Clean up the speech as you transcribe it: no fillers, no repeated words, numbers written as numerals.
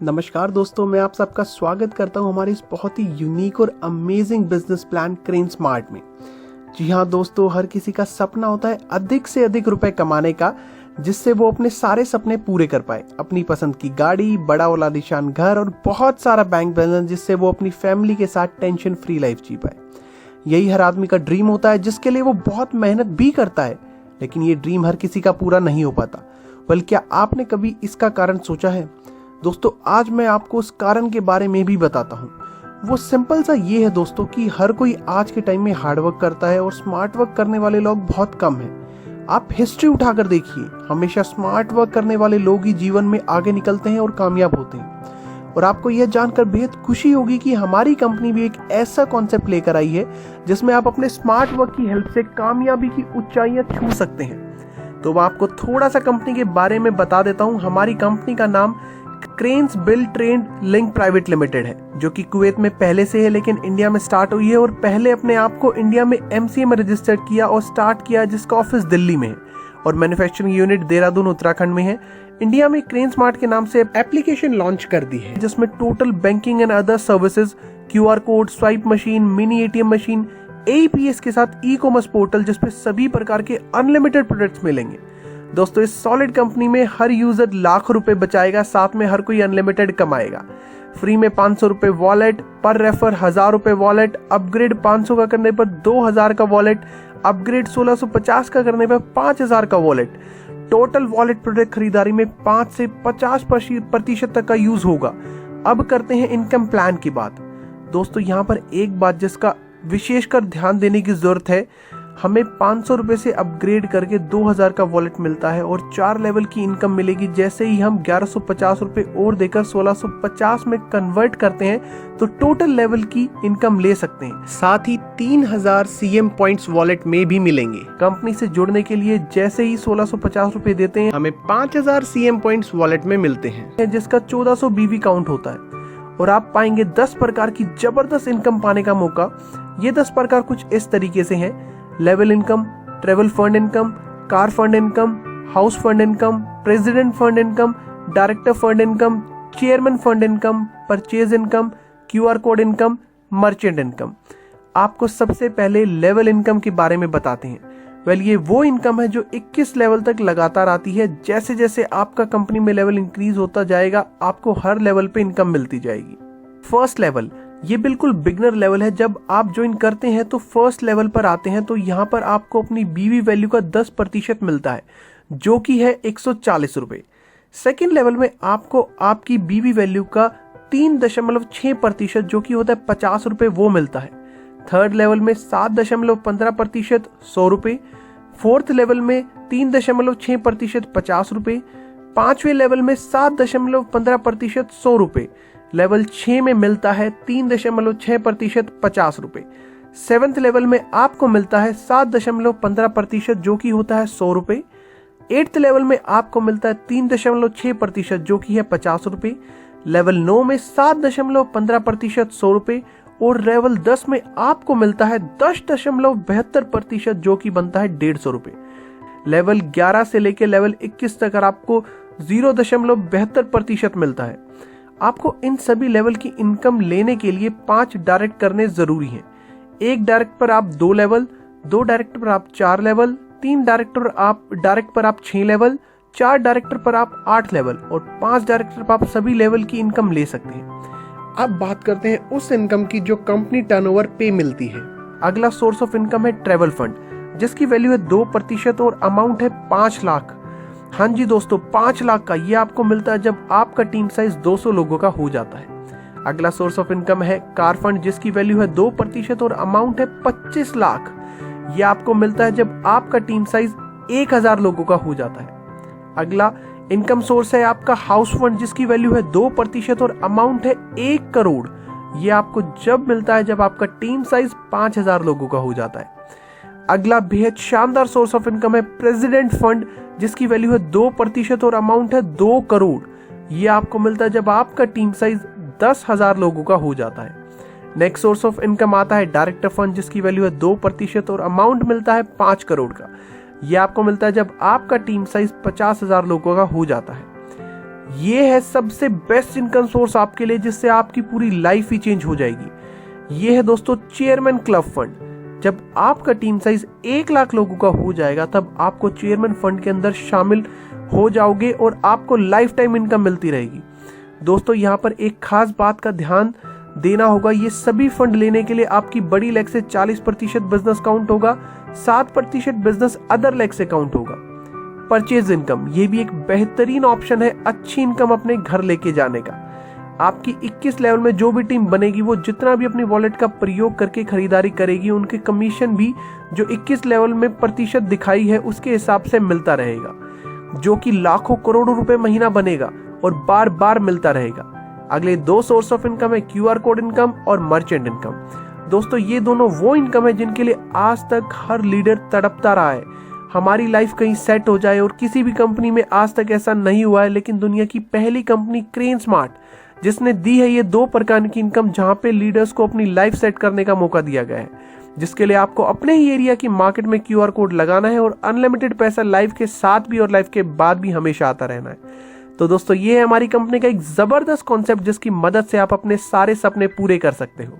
नमस्कार दोस्तों, मैं आप सबका स्वागत करता हूं हमारे इस बहुत ही यूनिक और amazing business plan crane smart में। जी हाँ दोस्तों, हर किसी का सपना होता है अधिक से अधिक रुपए कमाने का, जिससे वो अपने सारे सपने पूरे कर पाए। अपनी पसंद की गाड़ी, बड़ा वाला आलीशान घर और बहुत सारा बैंक बैलेंस, जिससे वो अपनी फैमिली के साथ टेंशन फ्री लाइफ जी पाए। यही हर आदमी का ड्रीम होता है, जिसके लिए वो बहुत मेहनत भी करता है, लेकिन ये ड्रीम हर किसी का पूरा नहीं हो पाता। बल्कि क्या आपने कभी इसका कारण सोचा है? दोस्तों, आज मैं आपको उस कारण के बारे में भी बताता हूँ। वो सिंपल सा ये है दोस्तों कि हर कोई आज के टाइम में हार्ड वर्क करता है और स्मार्ट वर्क करने वाले लोग बहुत कम हैं। आप हिस्ट्री उठाकर देखिए, हमेशा स्मार्ट वर्क करने वाले लोग ही जीवन में आगे निकलते हैं और कामयाब होते हैं। और आपको यह जानकर बेहद खुशी होगी कि हमारी कंपनी भी एक ऐसा कॉन्सेप्ट लेकर आई है जिसमें आप अपने स्मार्ट वर्क की हेल्प से कामयाबी की ऊंचाइयां छू सकते हैं। तो मैं आपको थोड़ा सा कंपनी के बारे में बता देता हूँ। हमारी कंपनी का नाम cranes build trend link private limited है, जो कि कुवैत में पहले से है लेकिन इंडिया में स्टार्ट हुई है। और पहले अपने आप को इंडिया में एमसीए में रजिस्टर्ड किया और स्टार्ट किया, जिसका ऑफिस दिल्ली में है और मैन्युफैक्चरिंग यूनिट देहरादून उत्तराखंड में है। इंडिया में क्रेन स्मार्ट के नाम से एप्लीकेशन लॉन्च कर दी है, जिसमें total banking and other services, QR code, swipe machine, mini ATM machine, AEPS के साथ ई कॉमर्स पोर्टल, जिसपे सभी प्रकार के अनलिमिटेड प्रोडक्ट्स मिलेंगे। दोस्तों, इस सॉलिड कंपनी में हर यूजर लाख रुपए बचाएगा, साथ में हर कोई अनलिमिटेड कमाएगा। फ्री में 500 रुपए वॉलेट, पर रेफर 1000 रुपए वॉलेट, अपग्रेड 500 का करने पर 2000 का वॉलेट, अपग्रेड 1650 का करने पर 5000 का वॉलेट। टोटल वॉलेट प्रोडक्ट खरीदारी में 5 से 50% तक का यूज होगा। अब करते हैं इनकम प्लान की बात। दोस्तों, यहाँ पर एक बात जिसका विशेषकर ध्यान देने की जरूरत है, हमें 500 रुपए से अपग्रेड करके 2000 का वॉलेट मिलता है और 4 लेवल की इनकम मिलेगी। जैसे ही हम 1150 रुपए और देकर 1650 में कन्वर्ट करते हैं तो टोटल लेवल की इनकम ले सकते हैं। साथ ही 3000 सीएम पॉइंट्स वॉलेट में भी मिलेंगे। कंपनी से जुड़ने के लिए जैसे ही 1650 रुपए देते हैं, हमें 5000 सीएम पॉइंट्स वॉलेट में मिलते हैं, जिसका 1400 बीवी काउंट होता है। और आप पाएंगे 10 प्रकार की जबरदस्त इनकम पाने का मौका। ये 10 प्रकार कुछ इस तरीके से हैं: level income, travel fund income, car fund income, house fund income, president fund income, director fund income, chairman fund income, purchase income, QR code income, merchant income. आपको सबसे पहले लेवल इनकम के बारे में बताते हैं। ये वो इनकम है जो 21 लेवल तक लगातार आती है। जैसे जैसे आपका कंपनी में लेवल इंक्रीज होता जाएगा, आपको हर लेवल पे इनकम मिलती जाएगी। फर्स्ट लेवल, ये बिल्कुल बिगनर लेवल है। जब आप ज्वाइन करते हैं तो फर्स्ट लेवल पर आते हैं तो यहाँ पर आपको अपनी बीवी वैल्यू का 10% मिलता है, जो कि है 140 रुपए। सेकेंड लेवल में आपको आपकी बीवी वैल्यू का 3.6%, जो कि होता है 50 रुपए, वो मिलता है। थर्ड लेवल में 7.15%, 100 रुपए। फोर्थ लेवल में 3.6%, 50 रुपए। पांचवें लेवल में 7.15%, 100 रुपए। लेवल 6 में मिलता है 3.6%, 50 रुपए। सेवंथ लेवल में आपको मिलता है 7.15%, जो कि होता है 100 रुपए। एट्थ लेवल में आपको मिलता है 3.6%, जो कि है 50 रुपए। लेवल 9 में 7.15%, 100 रुपए। और लेवल 10 में आपको मिलता है 10.72%, जो कि बनता है 150 रुपए। लेवल 11 से लेकर लेवल 21 तक आपको 0.72% मिलता है। आपको इन सभी लेवल की इनकम लेने के लिए 5 डायरेक्ट करने जरूरी हैं। एक डायरेक्ट पर आप 2 लेवल, 2 डायरेक्ट पर आप 4 लेवल, 3 डायरेक्ट पर आप 6 लेवल, 4 डायरेक्टर पर आप 8 लेवल और 5 डायरेक्टर पर आप सभी लेवल की इनकम ले सकते हैं। अब बात करते हैं उस इनकम की जो कंपनी टर्नओवर पे मिलती है। अगला सोर्स ऑफ इनकम है ट्रेवल फंड, जिसकी वैल्यू है 2% और अमाउंट है 5 लाख। हाँ जी दोस्तों, 5 लाख का। ये आपको मिलता है जब आपका टीम साइज 200 लोगों का हो जाता है। अगला सोर्स ऑफ इनकम है कार फंड, जिसकी वैल्यू है 2% और अमाउंट है 25 लाख। ये आपको मिलता है जब आपका टीम साइज 1000 लोगों का हो जाता है। अगला इनकम सोर्स है आपका हाउस फंड, जिसकी वैल्यू है 2% और अमाउंट है 1 करोड़। ये आपको जब मिलता है जब आपका टीम साइज 5000 लोगों का हो जाता है। अगला बेहद शानदार सोर्स ऑफ इनकम है प्रेसिडेंट फंड, जिसकी वैल्यू है 2% और अमाउंट है 2 करोड़। ये आपको मिलता है जब आपका टीम साइज 10,000 लोगों का हो जाता है। नेक्स्ट सोर्स ऑफ इनकम आता है डायरेक्टर फंड, जिसकी वैल्यू है 2% और अमाउंट मिलता है 5 करोड़ का। यह आपको मिलता है जब आपका टीम साइज 50,000 लोगों का हो जाता है। ये है सबसे बेस्ट इनकम सोर्स आपके लिए, जिससे आपकी पूरी लाइफ ही चेंज हो जाएगी। ये है दोस्तों चेयरमैन क्लब फंड। जब आपका टीम साइज 1 लाख लोगों का हो जाएगा तब आपको चेयरमैन फंड के अंदर शामिल हो जाओगे और आपको लाइफ टाइम इनकम मिलती रहेगी। दोस्तों यहाँ पर एक खास बात का ध्यान देना होगा, ये सभी फंड लेने के लिए आपकी बड़ी लेग से 40% बिजनेस काउंट होगा, 7% बिजनेस अदर लेग से काउंट होगा। परचेज इनकम, ये भी एक बेहतरीन ऑप्शन है अच्छी इनकम अपने घर लेके जाने का। आपकी 21 लेवल में जो भी टीम बनेगी वो जितना भी अपनी वॉलेट का प्रयोग करके खरीदारी करेगी, उनके कमीशन भी जो 21 लेवल में प्रतिशत दिखाई है उसके हिसाब से मिलता रहेगा, जो कि लाखों करोड़ों रुपए महीना बनेगा और बार बार मिलता रहेगा। अगले 2 सोर्स ऑफ इनकम है QR कोड इनकम और मर्चेंट इनकम। दोस्तों ये दोनों वो इनकम है जिनके लिए आज तक हर लीडर तड़पता रहा है। हमारी लाइफ कहीं सेट हो जाए, और किसी भी कंपनी में आज तक ऐसा नहीं हुआ है, लेकिन दुनिया की पहली कंपनी क्रेन स्मार्ट जिसने दी है ये 2 प्रकार की इनकम, जहां पे लीडर्स को अपनी लाइफ सेट करने का मौका दिया गया है, जिसके लिए आपको अपने ही एरिया की मार्केट में QR कोड लगाना है और अनलिमिटेड पैसा लाइफ के साथ भी और लाइफ के बाद भी हमेशा आता रहना है। तो दोस्तों ये है हमारी कंपनी का एक जबरदस्त कॉन्सेप्ट, जिसकी मदद से आप अपने सारे सपने पूरे कर सकते हो।